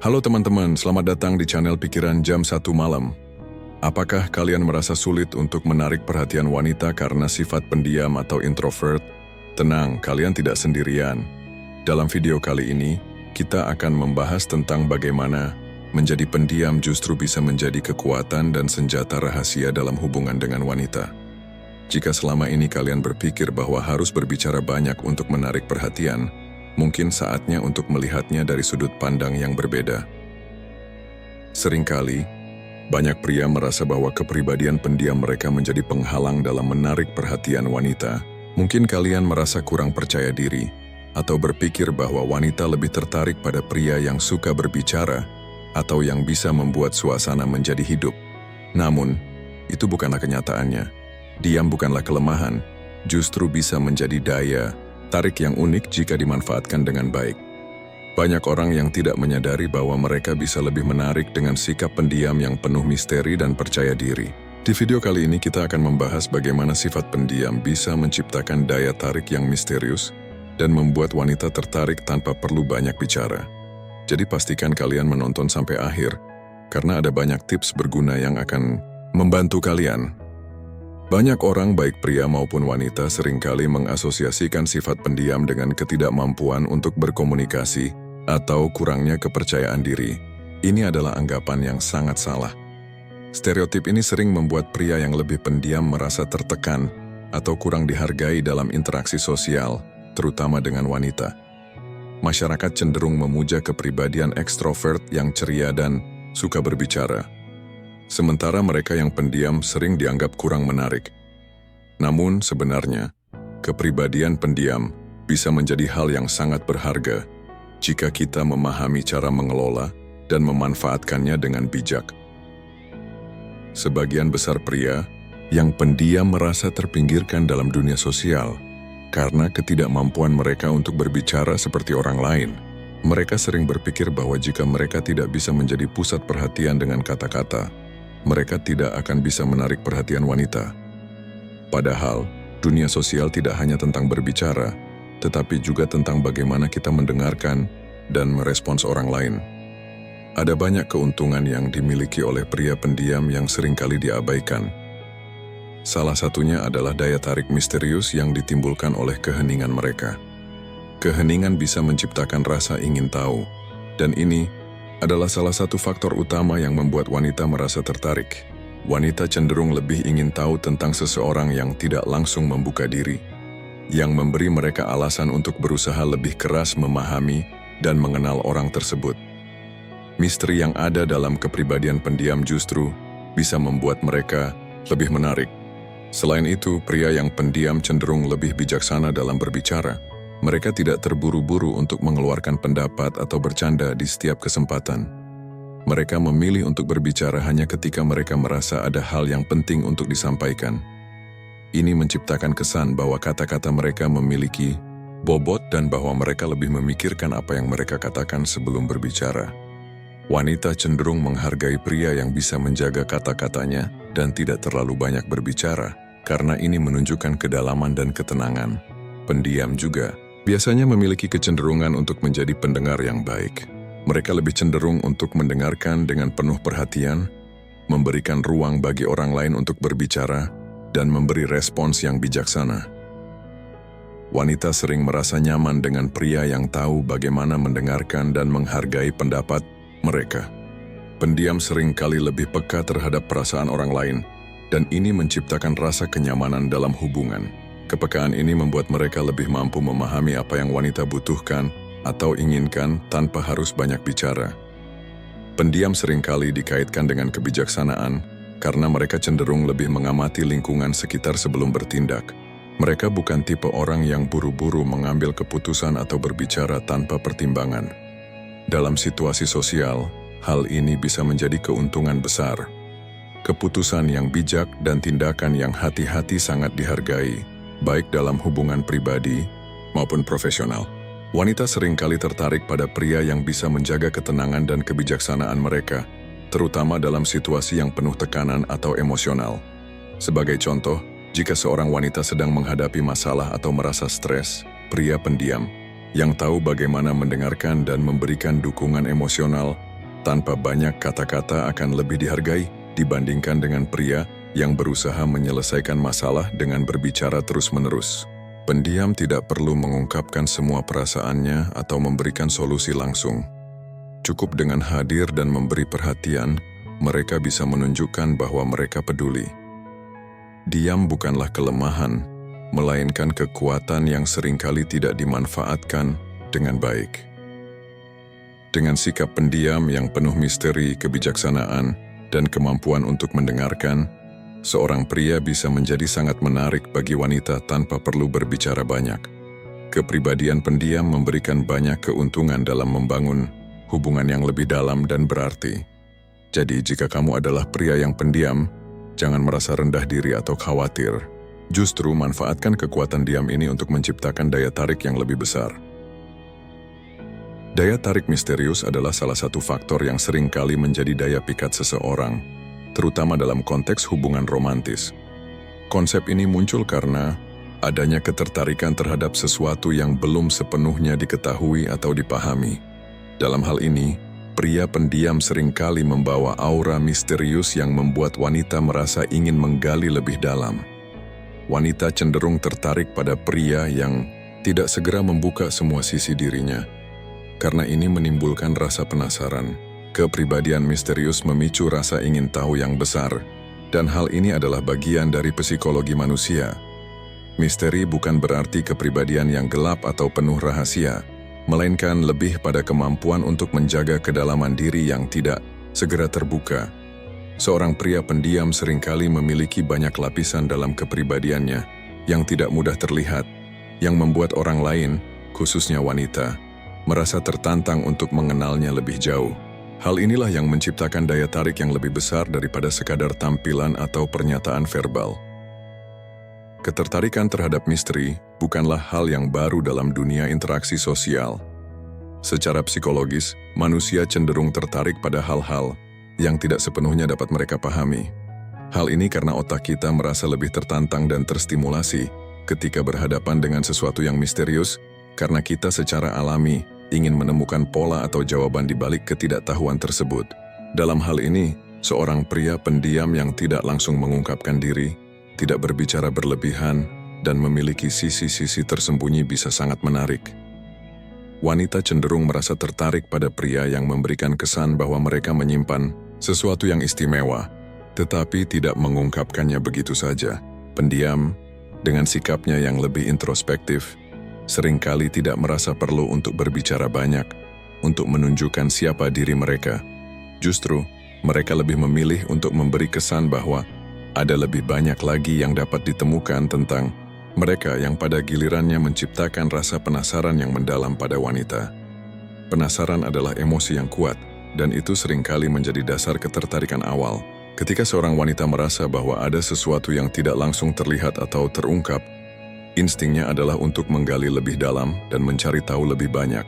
Halo teman-teman, selamat datang di channel Pikiran Jam 1 Malam. Apakah kalian merasa sulit untuk menarik perhatian wanita karena sifat pendiam atau introvert? Tenang, kalian tidak sendirian. Dalam video kali ini, kita akan membahas tentang bagaimana menjadi pendiam justru bisa menjadi kekuatan dan senjata rahasia dalam hubungan dengan wanita. Jika selama ini kalian berpikir bahwa harus berbicara banyak untuk menarik perhatian, mungkin saatnya untuk melihatnya dari sudut pandang yang berbeda. Seringkali, banyak pria merasa bahwa kepribadian pendiam mereka menjadi penghalang dalam menarik perhatian wanita. Mungkin kalian merasa kurang percaya diri, atau berpikir bahwa wanita lebih tertarik pada pria yang suka berbicara, atau yang bisa membuat suasana menjadi hidup. Namun, itu bukanlah kenyataannya. Diam bukanlah kelemahan, justru bisa menjadi daya tarik yang unik jika dimanfaatkan dengan baik. Banyak orang yang tidak menyadari bahwa mereka bisa lebih menarik dengan sikap pendiam yang penuh misteri dan percaya diri. Di video kali ini kita akan membahas bagaimana sifat pendiam bisa menciptakan daya tarik yang misterius dan membuat wanita tertarik tanpa perlu banyak bicara. Jadi pastikan kalian menonton sampai akhir, karena ada banyak tips berguna yang akan membantu kalian. Banyak orang, baik pria maupun wanita, seringkali mengasosiasikan sifat pendiam dengan ketidakmampuan untuk berkomunikasi atau kurangnya kepercayaan diri. Ini adalah anggapan yang sangat salah. Stereotip ini sering membuat pria yang lebih pendiam merasa tertekan atau kurang dihargai dalam interaksi sosial, terutama dengan wanita. Masyarakat cenderung memuja kepribadian ekstrovert yang ceria dan suka berbicara. Sementara mereka yang pendiam sering dianggap kurang menarik. Namun sebenarnya, kepribadian pendiam bisa menjadi hal yang sangat berharga jika kita memahami cara mengelola dan memanfaatkannya dengan bijak. Sebagian besar pria yang pendiam merasa terpinggirkan dalam dunia sosial karena ketidakmampuan mereka untuk berbicara seperti orang lain. Mereka sering berpikir bahwa jika mereka tidak bisa menjadi pusat perhatian dengan kata-kata, mereka tidak akan bisa menarik perhatian wanita. Padahal, dunia sosial tidak hanya tentang berbicara, tetapi juga tentang bagaimana kita mendengarkan dan merespons orang lain. Ada banyak keuntungan yang dimiliki oleh pria pendiam yang seringkali diabaikan. Salah satunya adalah daya tarik misterius yang ditimbulkan oleh keheningan mereka. Keheningan bisa menciptakan rasa ingin tahu, dan ini adalah salah satu faktor utama yang membuat wanita merasa tertarik. Wanita cenderung lebih ingin tahu tentang seseorang yang tidak langsung membuka diri, yang memberi mereka alasan untuk berusaha lebih keras memahami dan mengenal orang tersebut. Misteri yang ada dalam kepribadian pendiam justru bisa membuat mereka lebih menarik. Selain itu, pria yang pendiam cenderung lebih bijaksana dalam berbicara. Mereka tidak terburu-buru untuk mengeluarkan pendapat atau bercanda di setiap kesempatan. Mereka memilih untuk berbicara hanya ketika mereka merasa ada hal yang penting untuk disampaikan. Ini menciptakan kesan bahwa kata-kata mereka memiliki bobot dan bahwa mereka lebih memikirkan apa yang mereka katakan sebelum berbicara. Wanita cenderung menghargai pria yang bisa menjaga kata-katanya dan tidak terlalu banyak berbicara, karena ini menunjukkan kedalaman dan ketenangan. Pendiam juga biasanya memiliki kecenderungan untuk menjadi pendengar yang baik. Mereka lebih cenderung untuk mendengarkan dengan penuh perhatian, memberikan ruang bagi orang lain untuk berbicara, dan memberi respons yang bijaksana. Wanita sering merasa nyaman dengan pria yang tahu bagaimana mendengarkan dan menghargai pendapat mereka. Pendiam seringkali lebih peka terhadap perasaan orang lain, dan ini menciptakan rasa kenyamanan dalam hubungan. Kepekaan ini membuat mereka lebih mampu memahami apa yang wanita butuhkan atau inginkan tanpa harus banyak bicara. Pendiam seringkali dikaitkan dengan kebijaksanaan karena mereka cenderung lebih mengamati lingkungan sekitar sebelum bertindak. Mereka bukan tipe orang yang buru-buru mengambil keputusan atau berbicara tanpa pertimbangan. Dalam situasi sosial, hal ini bisa menjadi keuntungan besar. Keputusan yang bijak dan tindakan yang hati-hati sangat dihargai, baik dalam hubungan pribadi maupun profesional. Wanita seringkali tertarik pada pria yang bisa menjaga ketenangan dan kebijaksanaan mereka, terutama dalam situasi yang penuh tekanan atau emosional. Sebagai contoh, jika seorang wanita sedang menghadapi masalah atau merasa stres, pria pendiam yang tahu bagaimana mendengarkan dan memberikan dukungan emosional tanpa banyak kata-kata akan lebih dihargai dibandingkan dengan pria yang berusaha menyelesaikan masalah dengan berbicara terus-menerus. Pendiam tidak perlu mengungkapkan semua perasaannya atau memberikan solusi langsung. Cukup dengan hadir dan memberi perhatian, mereka bisa menunjukkan bahwa mereka peduli. Diam bukanlah kelemahan, melainkan kekuatan yang seringkali tidak dimanfaatkan dengan baik. Dengan sikap pendiam yang penuh misteri, kebijaksanaan, dan kemampuan untuk mendengarkan, seorang pria bisa menjadi sangat menarik bagi wanita tanpa perlu berbicara banyak. Kepribadian pendiam memberikan banyak keuntungan dalam membangun hubungan yang lebih dalam dan berarti. Jadi jika kamu adalah pria yang pendiam, jangan merasa rendah diri atau khawatir. Justru manfaatkan kekuatan diam ini untuk menciptakan daya tarik yang lebih besar. Daya tarik misterius adalah salah satu faktor yang sering kali menjadi daya pikat seseorang, terutama dalam konteks hubungan romantis. Konsep ini muncul karena adanya ketertarikan terhadap sesuatu yang belum sepenuhnya diketahui atau dipahami. Dalam hal ini, pria pendiam seringkali membawa aura misterius yang membuat wanita merasa ingin menggali lebih dalam. Wanita cenderung tertarik pada pria yang tidak segera membuka semua sisi dirinya. Karena ini menimbulkan rasa penasaran. Kepribadian misterius memicu rasa ingin tahu yang besar, dan hal ini adalah bagian dari psikologi manusia. Misteri bukan berarti kepribadian yang gelap atau penuh rahasia, melainkan lebih pada kemampuan untuk menjaga kedalaman diri yang tidak segera terbuka. Seorang pria pendiam seringkali memiliki banyak lapisan dalam kepribadiannya yang tidak mudah terlihat, yang membuat orang lain, khususnya wanita, merasa tertantang untuk mengenalnya lebih jauh. Hal inilah yang menciptakan daya tarik yang lebih besar daripada sekadar tampilan atau pernyataan verbal. Ketertarikan terhadap misteri bukanlah hal yang baru dalam dunia interaksi sosial. Secara psikologis, manusia cenderung tertarik pada hal-hal yang tidak sepenuhnya dapat mereka pahami. Hal ini karena otak kita merasa lebih tertantang dan terstimulasi ketika berhadapan dengan sesuatu yang misterius, karena kita secara alami ingin menemukan pola atau jawaban di balik ketidaktahuan tersebut. Dalam hal ini, seorang pria pendiam yang tidak langsung mengungkapkan diri, tidak berbicara berlebihan, dan memiliki sisi-sisi tersembunyi bisa sangat menarik. Wanita cenderung merasa tertarik pada pria yang memberikan kesan bahwa mereka menyimpan sesuatu yang istimewa, tetapi tidak mengungkapkannya begitu saja. Pendiam, dengan sikapnya yang lebih introspektif, seringkali tidak merasa perlu untuk berbicara banyak, untuk menunjukkan siapa diri mereka. Justru, mereka lebih memilih untuk memberi kesan bahwa ada lebih banyak lagi yang dapat ditemukan tentang mereka, yang pada gilirannya menciptakan rasa penasaran yang mendalam pada wanita. Penasaran adalah emosi yang kuat, dan itu seringkali menjadi dasar ketertarikan awal. Ketika seorang wanita merasa bahwa ada sesuatu yang tidak langsung terlihat atau terungkap, instingnya adalah untuk menggali lebih dalam dan mencari tahu lebih banyak.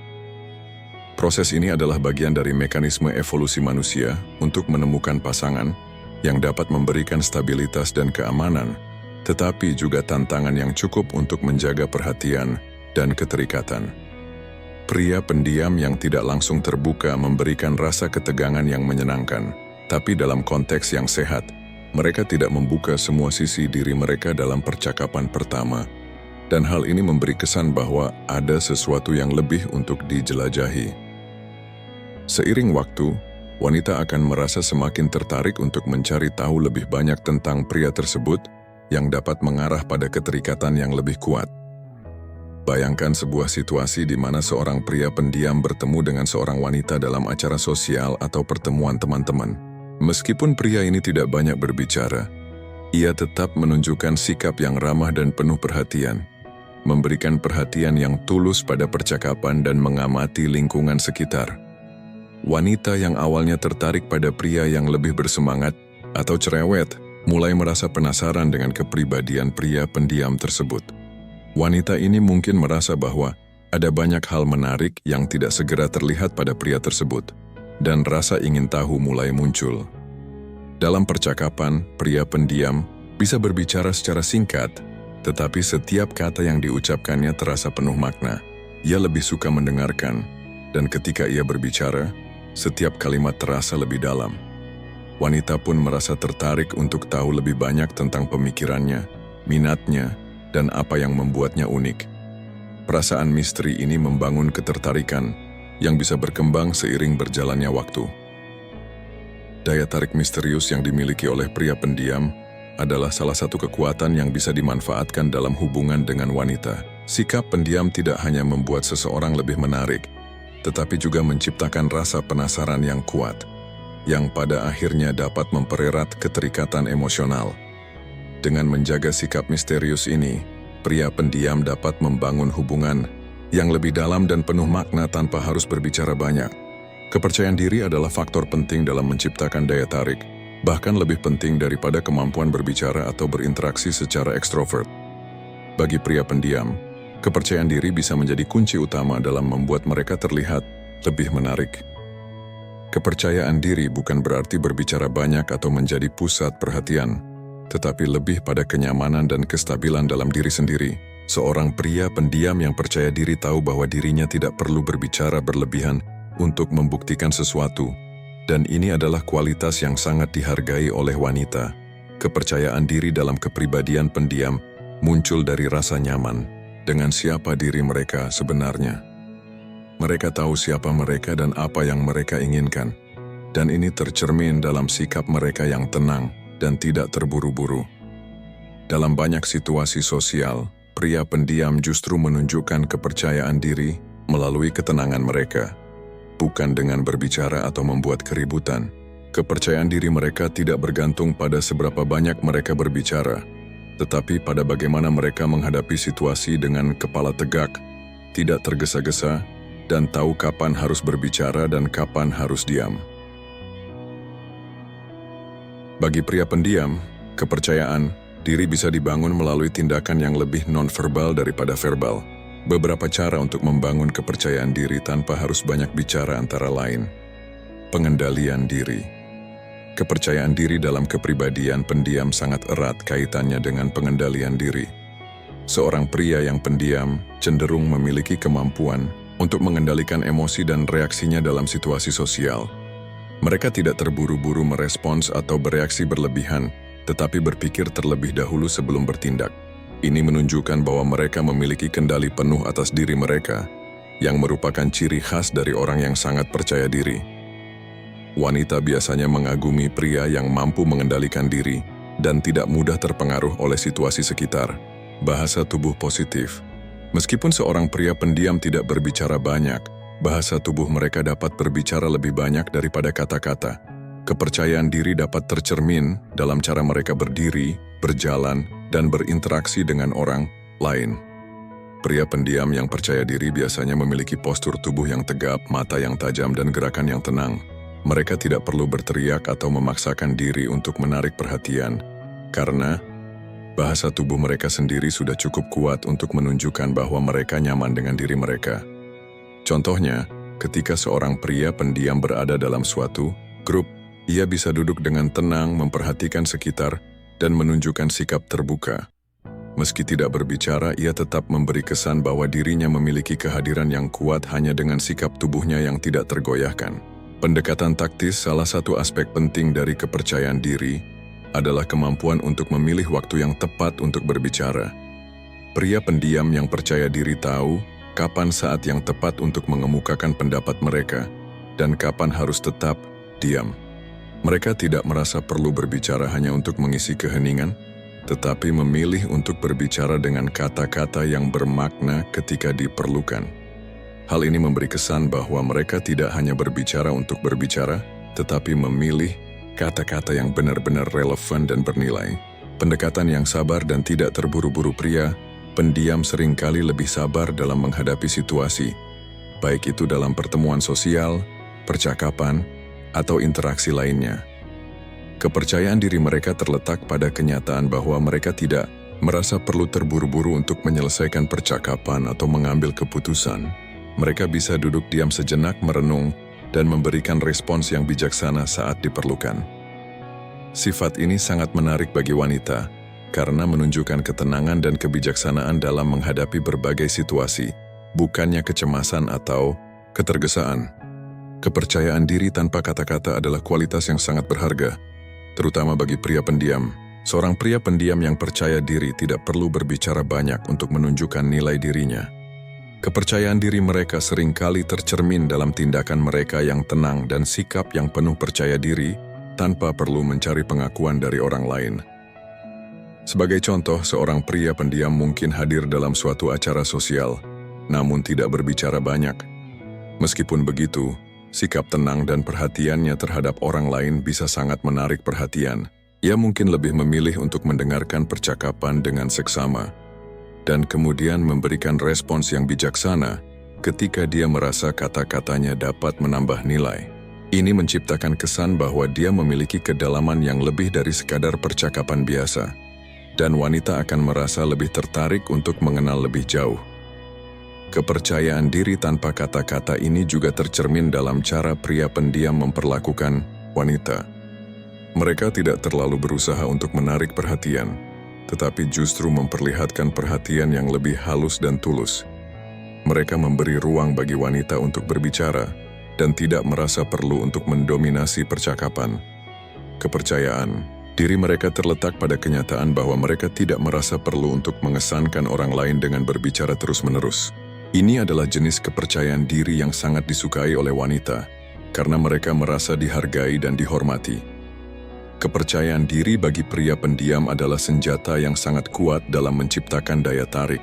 Proses ini adalah bagian dari mekanisme evolusi manusia untuk menemukan pasangan yang dapat memberikan stabilitas dan keamanan, tetapi juga tantangan yang cukup untuk menjaga perhatian dan keterikatan. Pria pendiam yang tidak langsung terbuka memberikan rasa ketegangan yang menyenangkan, tapi dalam konteks yang sehat, mereka tidak membuka semua sisi diri mereka dalam percakapan pertama. Dan hal ini memberi kesan bahwa ada sesuatu yang lebih untuk dijelajahi. Seiring waktu, wanita akan merasa semakin tertarik untuk mencari tahu lebih banyak tentang pria tersebut yang dapat mengarah pada keterikatan yang lebih kuat. Bayangkan sebuah situasi di mana seorang pria pendiam bertemu dengan seorang wanita dalam acara sosial atau pertemuan teman-teman. Meskipun pria ini tidak banyak berbicara, ia tetap menunjukkan sikap yang ramah dan penuh perhatian, memberikan perhatian yang tulus pada percakapan dan mengamati lingkungan sekitar. Wanita yang awalnya tertarik pada pria yang lebih bersemangat atau cerewet, mulai merasa penasaran dengan kepribadian pria pendiam tersebut. Wanita ini mungkin merasa bahwa ada banyak hal menarik yang tidak segera terlihat pada pria tersebut, dan rasa ingin tahu mulai muncul. Dalam percakapan, pria pendiam bisa berbicara secara singkat, tetapi setiap kata yang diucapkannya terasa penuh makna. Ia lebih suka mendengarkan, dan ketika ia berbicara, Setiap kalimat terasa lebih dalam. Wanita pun merasa tertarik untuk tahu lebih banyak tentang pemikirannya, minatnya, dan apa yang membuatnya unik. Perasaan misteri ini membangun ketertarikan yang bisa berkembang seiring berjalannya waktu. Daya tarik misterius yang dimiliki oleh pria pendiam adalah salah satu kekuatan yang bisa dimanfaatkan dalam hubungan dengan wanita. Sikap pendiam tidak hanya membuat seseorang lebih menarik, tetapi juga menciptakan rasa penasaran yang kuat, yang pada akhirnya dapat mempererat keterikatan emosional. Dengan menjaga sikap misterius ini, pria pendiam dapat membangun hubungan yang lebih dalam dan penuh makna tanpa harus berbicara banyak. Kepercayaan diri adalah faktor penting dalam menciptakan daya tarik, bahkan lebih penting daripada kemampuan berbicara atau berinteraksi secara ekstrovert. Bagi pria pendiam, kepercayaan diri bisa menjadi kunci utama dalam membuat mereka terlihat lebih menarik. Kepercayaan diri bukan berarti berbicara banyak atau menjadi pusat perhatian, tetapi lebih pada kenyamanan dan kestabilan dalam diri sendiri. Seorang pria pendiam yang percaya diri tahu bahwa dirinya tidak perlu berbicara berlebihan untuk membuktikan sesuatu, dan ini adalah kualitas yang sangat dihargai oleh wanita. Kepercayaan diri dalam kepribadian pendiam muncul dari rasa nyaman dengan siapa diri mereka sebenarnya. Mereka tahu siapa mereka dan apa yang mereka inginkan, dan ini tercermin dalam sikap mereka yang tenang dan tidak terburu-buru. Dalam banyak situasi sosial, pria pendiam justru menunjukkan kepercayaan diri melalui ketenangan mereka, bukan dengan berbicara atau membuat keributan. Kepercayaan diri mereka tidak bergantung pada seberapa banyak mereka berbicara, tetapi pada bagaimana mereka menghadapi situasi dengan kepala tegak, tidak tergesa-gesa, dan tahu kapan harus berbicara dan kapan harus diam. Bagi pria pendiam, kepercayaan diri bisa dibangun melalui tindakan yang lebih nonverbal daripada verbal. Beberapa cara untuk membangun kepercayaan diri tanpa harus banyak bicara antara lain. Pengendalian diri. Kepercayaan diri dalam kepribadian pendiam sangat erat kaitannya dengan pengendalian diri. Seorang pria yang pendiam cenderung memiliki kemampuan untuk mengendalikan emosi dan reaksinya dalam situasi sosial. Mereka tidak terburu-buru merespons atau bereaksi berlebihan, tetapi berpikir terlebih dahulu sebelum bertindak. Ini menunjukkan bahwa mereka memiliki kendali penuh atas diri mereka, yang merupakan ciri khas dari orang yang sangat percaya diri. Wanita biasanya mengagumi pria yang mampu mengendalikan diri dan tidak mudah terpengaruh oleh situasi sekitar. Bahasa tubuh positif. Meskipun seorang pria pendiam tidak berbicara banyak, bahasa tubuh mereka dapat berbicara lebih banyak daripada kata-kata. Kepercayaan diri dapat tercermin dalam cara mereka berdiri, berjalan, dan berinteraksi dengan orang lain. Pria pendiam yang percaya diri biasanya memiliki postur tubuh yang tegap, mata yang tajam, dan gerakan yang tenang. Mereka tidak perlu berteriak atau memaksakan diri untuk menarik perhatian, karena bahasa tubuh mereka sendiri sudah cukup kuat untuk menunjukkan bahwa mereka nyaman dengan diri mereka. Contohnya, ketika seorang pria pendiam berada dalam suatu grup, ia bisa duduk dengan tenang, memperhatikan sekitar, dan menunjukkan sikap terbuka. Meski tidak berbicara, ia tetap memberi kesan bahwa dirinya memiliki kehadiran yang kuat hanya dengan sikap tubuhnya yang tidak tergoyahkan. Pendekatan taktis, salah satu aspek penting dari kepercayaan diri, adalah kemampuan untuk memilih waktu yang tepat untuk berbicara. Pria pendiam yang percaya diri tahu kapan saat yang tepat untuk mengemukakan pendapat mereka dan kapan harus tetap diam. Mereka tidak merasa perlu berbicara hanya untuk mengisi keheningan, tetapi memilih untuk berbicara dengan kata-kata yang bermakna ketika diperlukan. Hal ini memberi kesan bahwa mereka tidak hanya berbicara untuk berbicara, tetapi memilih kata-kata yang benar-benar relevan dan bernilai. Pendekatan yang sabar dan tidak terburu-buru. Pria pendiam seringkali lebih sabar dalam menghadapi situasi, baik itu dalam pertemuan sosial, percakapan, atau interaksi lainnya. Kepercayaan diri mereka terletak pada kenyataan bahwa mereka tidak merasa perlu terburu-buru untuk menyelesaikan percakapan atau mengambil keputusan. Mereka bisa duduk diam sejenak, merenung, dan memberikan respons yang bijaksana saat diperlukan. Sifat ini sangat menarik bagi wanita, karena menunjukkan ketenangan dan kebijaksanaan dalam menghadapi berbagai situasi, bukannya kecemasan atau ketergesaan. Kepercayaan diri tanpa kata-kata adalah kualitas yang sangat berharga, terutama bagi pria pendiam. Seorang pria pendiam yang percaya diri tidak perlu berbicara banyak untuk menunjukkan nilai dirinya. Kepercayaan diri mereka seringkali tercermin dalam tindakan mereka yang tenang dan sikap yang penuh percaya diri tanpa perlu mencari pengakuan dari orang lain. Sebagai contoh, seorang pria pendiam mungkin hadir dalam suatu acara sosial, namun tidak berbicara banyak. Meskipun begitu, sikap tenang dan perhatiannya terhadap orang lain bisa sangat menarik perhatian. Ia mungkin lebih memilih untuk mendengarkan percakapan dengan seksama, dan kemudian memberikan respons yang bijaksana ketika dia merasa kata-katanya dapat menambah nilai. Ini menciptakan kesan bahwa dia memiliki kedalaman yang lebih dari sekadar percakapan biasa, dan wanita akan merasa lebih tertarik untuk mengenal lebih jauh. Kepercayaan diri tanpa kata-kata ini juga tercermin dalam cara pria pendiam memperlakukan wanita. Mereka tidak terlalu berusaha untuk menarik perhatian, tetapi justru memperlihatkan perhatian yang lebih halus dan tulus. Mereka memberi ruang bagi wanita untuk berbicara dan tidak merasa perlu untuk mendominasi percakapan. Kepercayaan diri mereka terletak pada kenyataan bahwa mereka tidak merasa perlu untuk mengesankan orang lain dengan berbicara terus-menerus. Ini adalah jenis kepercayaan diri yang sangat disukai oleh wanita, karena mereka merasa dihargai dan dihormati. Kepercayaan diri bagi pria pendiam adalah senjata yang sangat kuat dalam menciptakan daya tarik.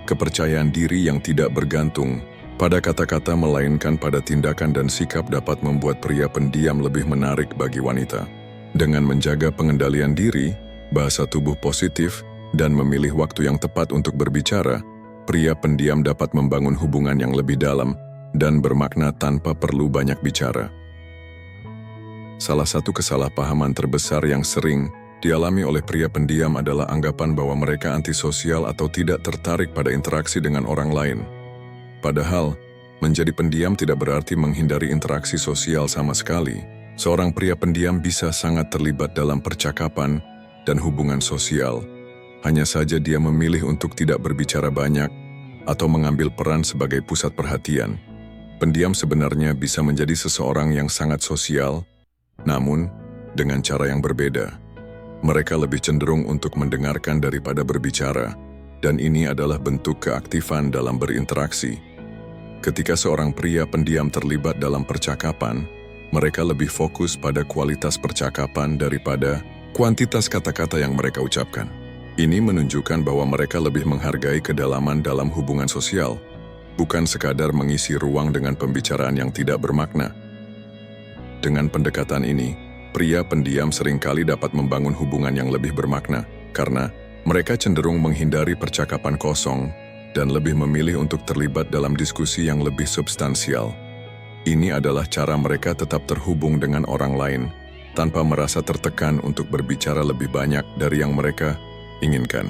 Kepercayaan diri yang tidak bergantung pada kata-kata melainkan pada tindakan dan sikap dapat membuat pria pendiam lebih menarik bagi wanita. Dengan menjaga pengendalian diri, bahasa tubuh positif, dan memilih waktu yang tepat untuk berbicara, pria pendiam dapat membangun hubungan yang lebih dalam dan bermakna tanpa perlu banyak bicara. Salah satu kesalahpahaman terbesar yang sering dialami oleh pria pendiam adalah anggapan bahwa mereka antisosial atau tidak tertarik pada interaksi dengan orang lain. Padahal, menjadi pendiam tidak berarti menghindari interaksi sosial sama sekali. Seorang pria pendiam bisa sangat terlibat dalam percakapan dan hubungan sosial. Hanya saja dia memilih untuk tidak berbicara banyak atau mengambil peran sebagai pusat perhatian. Pendiam sebenarnya bisa menjadi seseorang yang sangat sosial, namun, dengan cara yang berbeda. Mereka lebih cenderung untuk mendengarkan daripada berbicara, dan ini adalah bentuk keaktifan dalam berinteraksi. Ketika seorang pria pendiam terlibat dalam percakapan, mereka lebih fokus pada kualitas percakapan daripada kuantitas kata-kata yang mereka ucapkan. Ini menunjukkan bahwa mereka lebih menghargai kedalaman dalam hubungan sosial, bukan sekadar mengisi ruang dengan pembicaraan yang tidak bermakna. Dengan pendekatan ini, pria pendiam seringkali dapat membangun hubungan yang lebih bermakna, karena mereka cenderung menghindari percakapan kosong dan lebih memilih untuk terlibat dalam diskusi yang lebih substansial. Ini adalah cara mereka tetap terhubung dengan orang lain, tanpa merasa tertekan untuk berbicara lebih banyak dari yang mereka inginkan.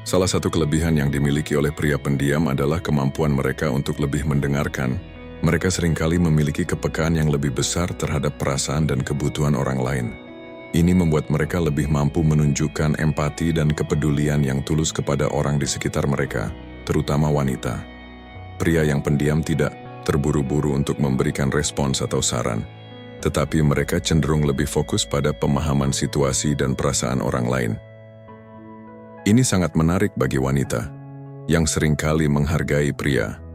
Salah satu kelebihan yang dimiliki oleh pria pendiam adalah kemampuan mereka untuk lebih mendengarkan. Mereka seringkali memiliki kepekaan yang lebih besar terhadap perasaan dan kebutuhan orang lain. Ini membuat mereka lebih mampu menunjukkan empati dan kepedulian yang tulus kepada orang di sekitar mereka, terutama wanita. Pria yang pendiam tidak terburu-buru untuk memberikan respons atau saran, tetapi mereka cenderung lebih fokus pada pemahaman situasi dan perasaan orang lain. Ini sangat menarik bagi wanita, yang seringkali menghargai pria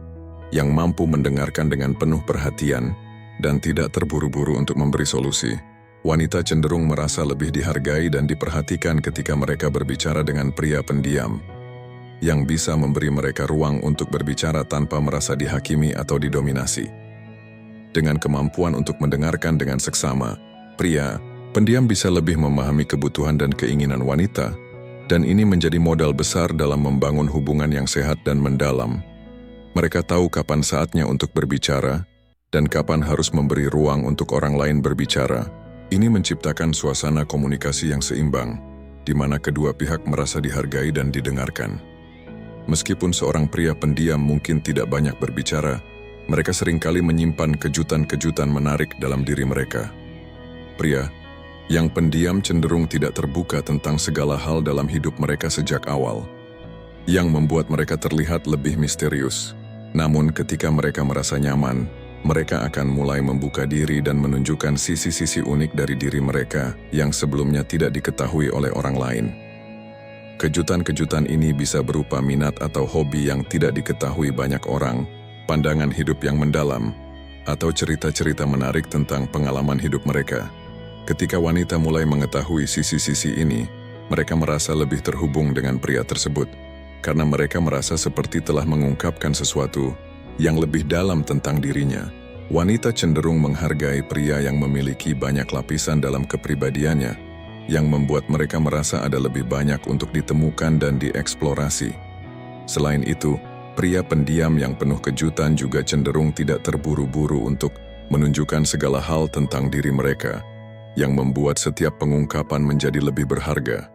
yang mampu mendengarkan dengan penuh perhatian dan tidak terburu-buru untuk memberi solusi. Wanita cenderung merasa lebih dihargai dan diperhatikan ketika mereka berbicara dengan pria pendiam, yang bisa memberi mereka ruang untuk berbicara tanpa merasa dihakimi atau didominasi. Dengan kemampuan untuk mendengarkan dengan seksama, pria pendiam bisa lebih memahami kebutuhan dan keinginan wanita, dan ini menjadi modal besar dalam membangun hubungan yang sehat dan mendalam. Mereka tahu kapan saatnya untuk berbicara, dan kapan harus memberi ruang untuk orang lain berbicara. Ini menciptakan suasana komunikasi yang seimbang, di mana kedua pihak merasa dihargai dan didengarkan. Meskipun seorang pria pendiam mungkin tidak banyak berbicara, mereka seringkali menyimpan kejutan-kejutan menarik dalam diri mereka. Pria yang pendiam cenderung tidak terbuka tentang segala hal dalam hidup mereka sejak awal, yang membuat mereka terlihat lebih misterius. Namun ketika mereka merasa nyaman, mereka akan mulai membuka diri dan menunjukkan sisi-sisi unik dari diri mereka yang sebelumnya tidak diketahui oleh orang lain. Kejutan-kejutan ini bisa berupa minat atau hobi yang tidak diketahui banyak orang, pandangan hidup yang mendalam, atau cerita-cerita menarik tentang pengalaman hidup mereka. Ketika wanita mulai mengetahui sisi-sisi ini, mereka merasa lebih terhubung dengan pria tersebut, karena mereka merasa seperti telah mengungkapkan sesuatu yang lebih dalam tentang dirinya. Wanita cenderung menghargai pria yang memiliki banyak lapisan dalam kepribadiannya, yang membuat mereka merasa ada lebih banyak untuk ditemukan dan dieksplorasi. Selain itu, pria pendiam yang penuh kejutan juga cenderung tidak terburu-buru untuk menunjukkan segala hal tentang diri mereka, yang membuat setiap pengungkapan menjadi lebih berharga.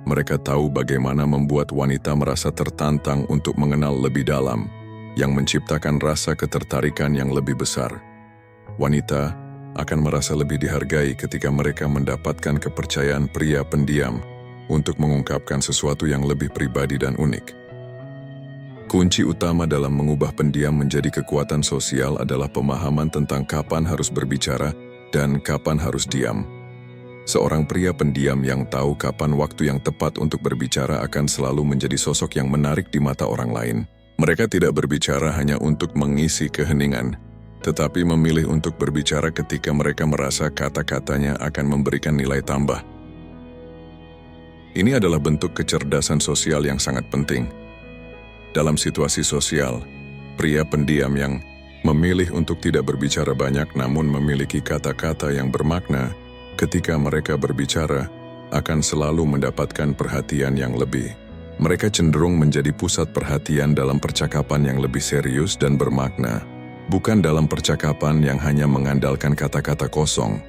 Mereka tahu bagaimana membuat wanita merasa tertantang untuk mengenal lebih dalam, yang menciptakan rasa ketertarikan yang lebih besar. Wanita akan merasa lebih dihargai ketika mereka mendapatkan kepercayaan pria pendiam untuk mengungkapkan sesuatu yang lebih pribadi dan unik. Kunci utama dalam mengubah pendiam menjadi kekuatan sosial adalah pemahaman tentang kapan harus berbicara dan kapan harus diam. Seorang pria pendiam yang tahu kapan waktu yang tepat untuk berbicara akan selalu menjadi sosok yang menarik di mata orang lain. Mereka tidak berbicara hanya untuk mengisi keheningan, tetapi memilih untuk berbicara ketika mereka merasa kata-katanya akan memberikan nilai tambah. Ini adalah bentuk kecerdasan sosial yang sangat penting. Dalam situasi sosial, pria pendiam yang memilih untuk tidak berbicara banyak namun memiliki kata-kata yang bermakna ketika mereka berbicara akan selalu mendapatkan perhatian yang lebih. Mereka cenderung menjadi pusat perhatian dalam percakapan yang lebih serius dan bermakna, bukan dalam percakapan yang hanya mengandalkan kata-kata kosong.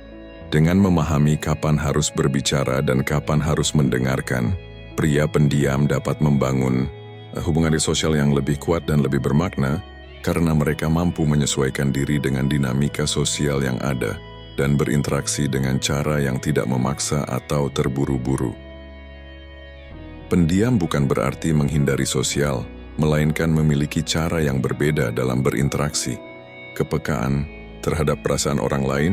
Dengan memahami kapan harus berbicara dan kapan harus mendengarkan, pria pendiam dapat membangun hubungan sosial yang lebih kuat dan lebih bermakna karena mereka mampu menyesuaikan diri dengan dinamika sosial yang ada dan berinteraksi dengan cara yang tidak memaksa atau terburu-buru. Pendiam bukan berarti menghindari sosial, melainkan memiliki cara yang berbeda dalam berinteraksi. Kepekaan terhadap perasaan orang lain,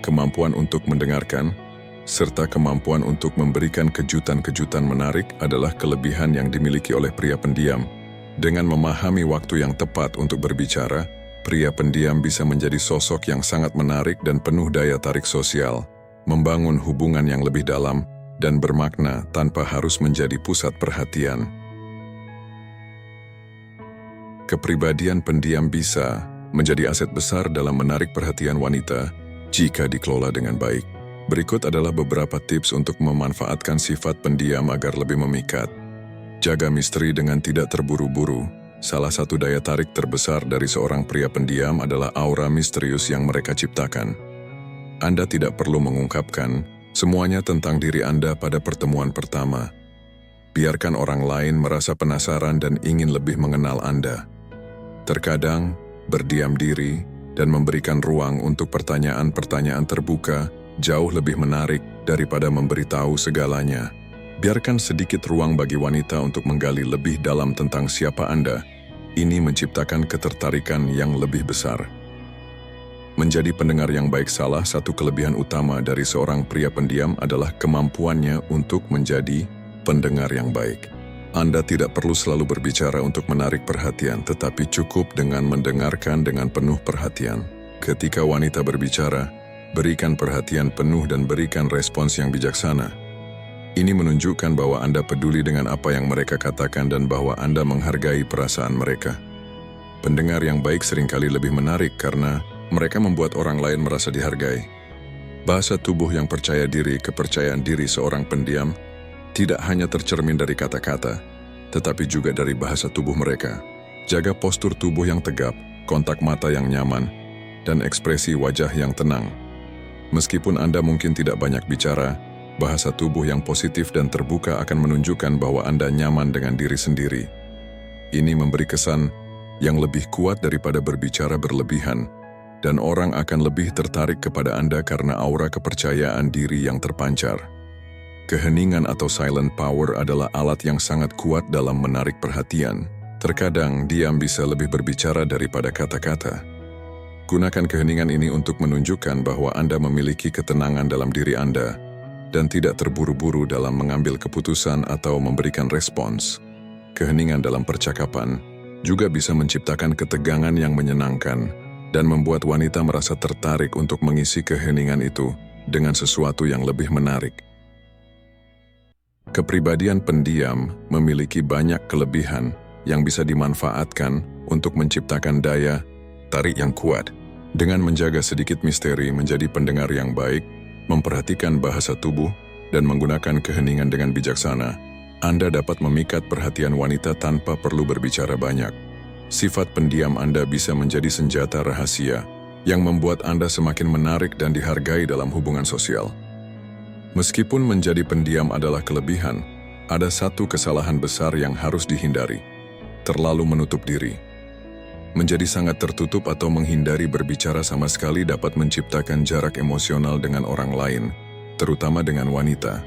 kemampuan untuk mendengarkan, serta kemampuan untuk memberikan kejutan-kejutan menarik adalah kelebihan yang dimiliki oleh pria pendiam. Dengan memahami waktu yang tepat untuk berbicara, pria pendiam bisa menjadi sosok yang sangat menarik dan penuh daya tarik sosial, membangun hubungan yang lebih dalam dan bermakna tanpa harus menjadi pusat perhatian. Kepribadian pendiam bisa menjadi aset besar dalam menarik perhatian wanita jika dikelola dengan baik. Berikut adalah beberapa tips untuk memanfaatkan sifat pendiam agar lebih memikat. Jaga misteri dengan tidak terburu-buru. Salah satu daya tarik terbesar dari seorang pria pendiam adalah aura misterius yang mereka ciptakan. Anda tidak perlu mengungkapkan semuanya tentang diri Anda pada pertemuan pertama. Biarkan orang lain merasa penasaran dan ingin lebih mengenal Anda. Terkadang, berdiam diri dan memberikan ruang untuk pertanyaan-pertanyaan terbuka jauh lebih menarik daripada memberitahu segalanya. Biarkan sedikit ruang bagi wanita untuk menggali lebih dalam tentang siapa Anda. Ini menciptakan ketertarikan yang lebih besar. Menjadi pendengar yang baik. Salah satu kelebihan utama dari seorang pria pendiam adalah kemampuannya untuk menjadi pendengar yang baik. Anda tidak perlu selalu berbicara untuk menarik perhatian, tetapi cukup dengan mendengarkan dengan penuh perhatian. Ketika wanita berbicara, berikan perhatian penuh dan berikan respons yang bijaksana. Ini menunjukkan bahwa Anda peduli dengan apa yang mereka katakan dan bahwa Anda menghargai perasaan mereka. Pendengar yang baik seringkali lebih menarik karena mereka membuat orang lain merasa dihargai. Bahasa tubuh yang percaya diri. Kepercayaan diri seorang pendiam tidak hanya tercermin dari kata-kata, tetapi juga dari bahasa tubuh mereka. Jaga postur tubuh yang tegap, kontak mata yang nyaman, dan ekspresi wajah yang tenang. Meskipun Anda mungkin tidak banyak bicara, bahasa tubuh yang positif dan terbuka akan menunjukkan bahwa Anda nyaman dengan diri sendiri. Ini memberi kesan yang lebih kuat daripada berbicara berlebihan, dan orang akan lebih tertarik kepada Anda karena aura kepercayaan diri yang terpancar. Keheningan atau silent power adalah alat yang sangat kuat dalam menarik perhatian. Terkadang diam bisa lebih berbicara daripada kata-kata. Gunakan keheningan ini untuk menunjukkan bahwa Anda memiliki ketenangan dalam diri Anda dan tidak terburu-buru dalam mengambil keputusan atau memberikan respons. Keheningan dalam percakapan juga bisa menciptakan ketegangan yang menyenangkan dan membuat wanita merasa tertarik untuk mengisi keheningan itu dengan sesuatu yang lebih menarik. Kepribadian pendiam memiliki banyak kelebihan yang bisa dimanfaatkan untuk menciptakan daya tarik yang kuat. Dengan menjaga sedikit misteri, menjadi pendengar yang baik, memperhatikan bahasa tubuh, dan menggunakan keheningan dengan bijaksana, Anda dapat memikat perhatian wanita tanpa perlu berbicara banyak. Sifat pendiam Anda bisa menjadi senjata rahasia yang membuat Anda semakin menarik dan dihargai dalam hubungan sosial. Meskipun menjadi pendiam adalah kelebihan, ada satu kesalahan besar yang harus dihindari: terlalu menutup diri. Menjadi sangat tertutup atau menghindari berbicara sama sekali dapat menciptakan jarak emosional dengan orang lain, terutama dengan wanita.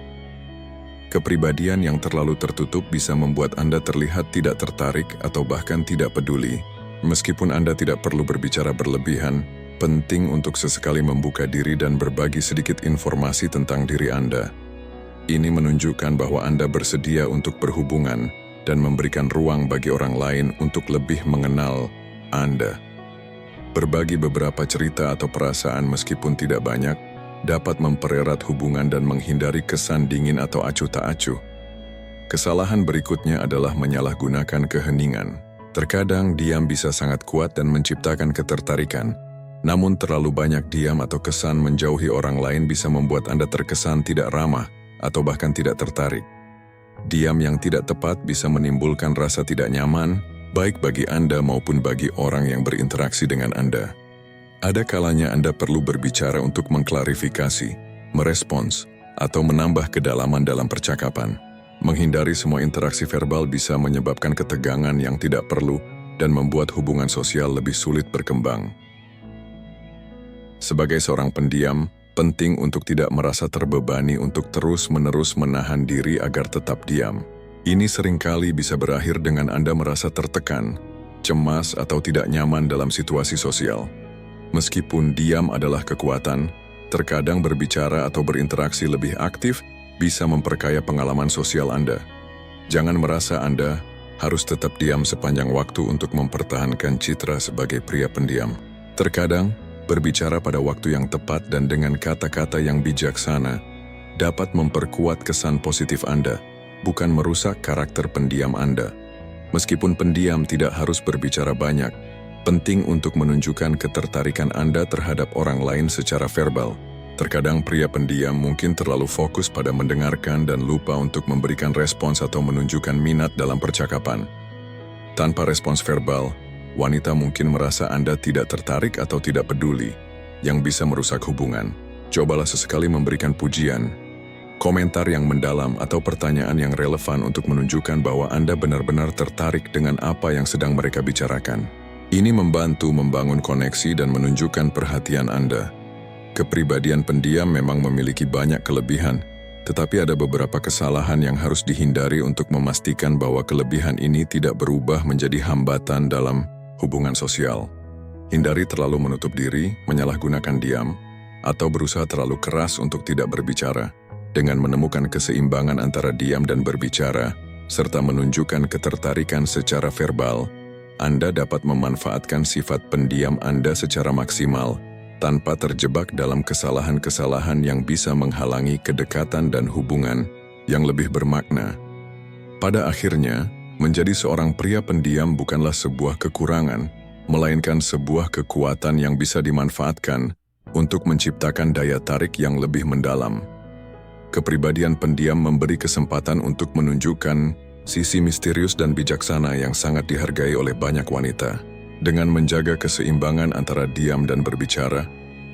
Kepribadian yang terlalu tertutup bisa membuat Anda terlihat tidak tertarik atau bahkan tidak peduli. Meskipun Anda tidak perlu berbicara berlebihan, penting untuk sesekali membuka diri dan berbagi sedikit informasi tentang diri Anda. Ini menunjukkan bahwa Anda bersedia untuk berhubungan dan memberikan ruang bagi orang lain untuk lebih mengenal Anda. Berbagi beberapa cerita atau perasaan meskipun tidak banyak, dapat mempererat hubungan dan menghindari kesan dingin atau acuh tak acuh. Kesalahan berikutnya adalah menyalahgunakan keheningan. Terkadang diam bisa sangat kuat dan menciptakan ketertarikan. Namun terlalu banyak diam atau kesan menjauhi orang lain bisa membuat Anda terkesan tidak ramah atau bahkan tidak tertarik. Diam yang tidak tepat bisa menimbulkan rasa tidak nyaman, baik bagi Anda maupun bagi orang yang berinteraksi dengan Anda. Ada kalanya Anda perlu berbicara untuk mengklarifikasi, merespons, atau menambah kedalaman dalam percakapan. Menghindari semua interaksi verbal bisa menyebabkan ketegangan yang tidak perlu dan membuat hubungan sosial lebih sulit berkembang. Sebagai seorang pendiam, penting untuk tidak merasa terbebani untuk terus-menerus menahan diri agar tetap diam. Ini seringkali bisa berakhir dengan Anda merasa tertekan, cemas, atau tidak nyaman dalam situasi sosial. Meskipun diam adalah kekuatan, terkadang berbicara atau berinteraksi lebih aktif bisa memperkaya pengalaman sosial Anda. Jangan merasa Anda harus tetap diam sepanjang waktu untuk mempertahankan citra sebagai pria pendiam. Terkadang, berbicara pada waktu yang tepat dan dengan kata-kata yang bijaksana dapat memperkuat kesan positif Anda, bukan merusak karakter pendiam Anda. Meskipun pendiam tidak harus berbicara banyak, penting untuk menunjukkan ketertarikan Anda terhadap orang lain secara verbal. Terkadang pria pendiam mungkin terlalu fokus pada mendengarkan dan lupa untuk memberikan respons atau menunjukkan minat dalam percakapan. Tanpa respons verbal, wanita mungkin merasa Anda tidak tertarik atau tidak peduli, yang bisa merusak hubungan. Cobalah sesekali memberikan pujian, komentar yang mendalam, atau pertanyaan yang relevan untuk menunjukkan bahwa Anda benar-benar tertarik dengan apa yang sedang mereka bicarakan. Ini membantu membangun koneksi dan menunjukkan perhatian Anda. Kepribadian pendiam memang memiliki banyak kelebihan, tetapi ada beberapa kesalahan yang harus dihindari untuk memastikan bahwa kelebihan ini tidak berubah menjadi hambatan dalam hubungan sosial. Hindari terlalu menutup diri, menyalahgunakan diam, atau berusaha terlalu keras untuk tidak berbicara. Dengan menemukan keseimbangan antara diam dan berbicara, serta menunjukkan ketertarikan secara verbal, Anda dapat memanfaatkan sifat pendiam Anda secara maksimal, tanpa terjebak dalam kesalahan-kesalahan yang bisa menghalangi kedekatan dan hubungan yang lebih bermakna. Pada akhirnya, menjadi seorang pria pendiam bukanlah sebuah kekurangan, melainkan sebuah kekuatan yang bisa dimanfaatkan untuk menciptakan daya tarik yang lebih mendalam. Kepribadian pendiam memberi kesempatan untuk menunjukkan sisi misterius dan bijaksana yang sangat dihargai oleh banyak wanita. Dengan menjaga keseimbangan antara diam dan berbicara,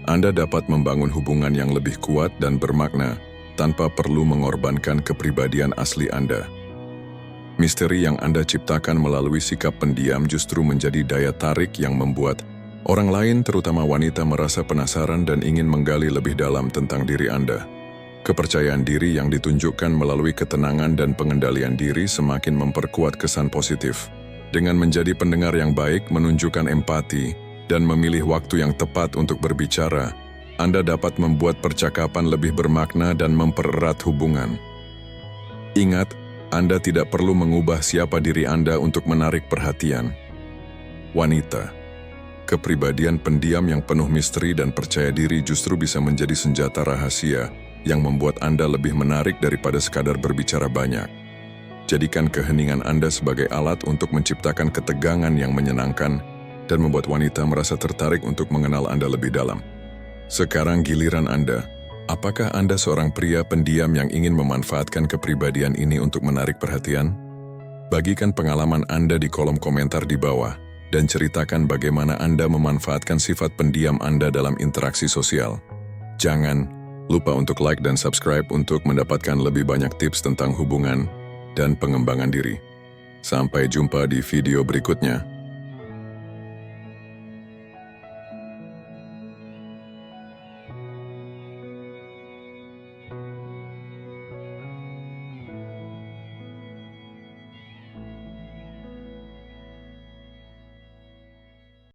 Anda dapat membangun hubungan yang lebih kuat dan bermakna tanpa perlu mengorbankan kepribadian asli Anda. Misteri yang Anda ciptakan melalui sikap pendiam justru menjadi daya tarik yang membuat orang lain, terutama wanita, merasa penasaran dan ingin menggali lebih dalam tentang diri Anda. Kepercayaan diri yang ditunjukkan melalui ketenangan dan pengendalian diri semakin memperkuat kesan positif. Dengan menjadi pendengar yang baik, menunjukkan empati, dan memilih waktu yang tepat untuk berbicara, Anda dapat membuat percakapan lebih bermakna dan mempererat hubungan. Ingat, Anda tidak perlu mengubah siapa diri Anda untuk menarik perhatian. Wanita, kepribadian pendiam yang penuh misteri dan percaya diri justru bisa menjadi senjata rahasia yang membuat Anda lebih menarik daripada sekadar berbicara banyak. Jadikan keheningan Anda sebagai alat untuk menciptakan ketegangan yang menyenangkan dan membuat wanita merasa tertarik untuk mengenal Anda lebih dalam. Sekarang giliran Anda. Apakah Anda seorang pria pendiam yang ingin memanfaatkan kepribadian ini untuk menarik perhatian? Bagikan pengalaman Anda di kolom komentar di bawah dan ceritakan bagaimana Anda memanfaatkan sifat pendiam Anda dalam interaksi sosial. Jangan lupa untuk like dan subscribe untuk mendapatkan lebih banyak tips tentang hubungan dan pengembangan diri. Sampai jumpa di video berikutnya.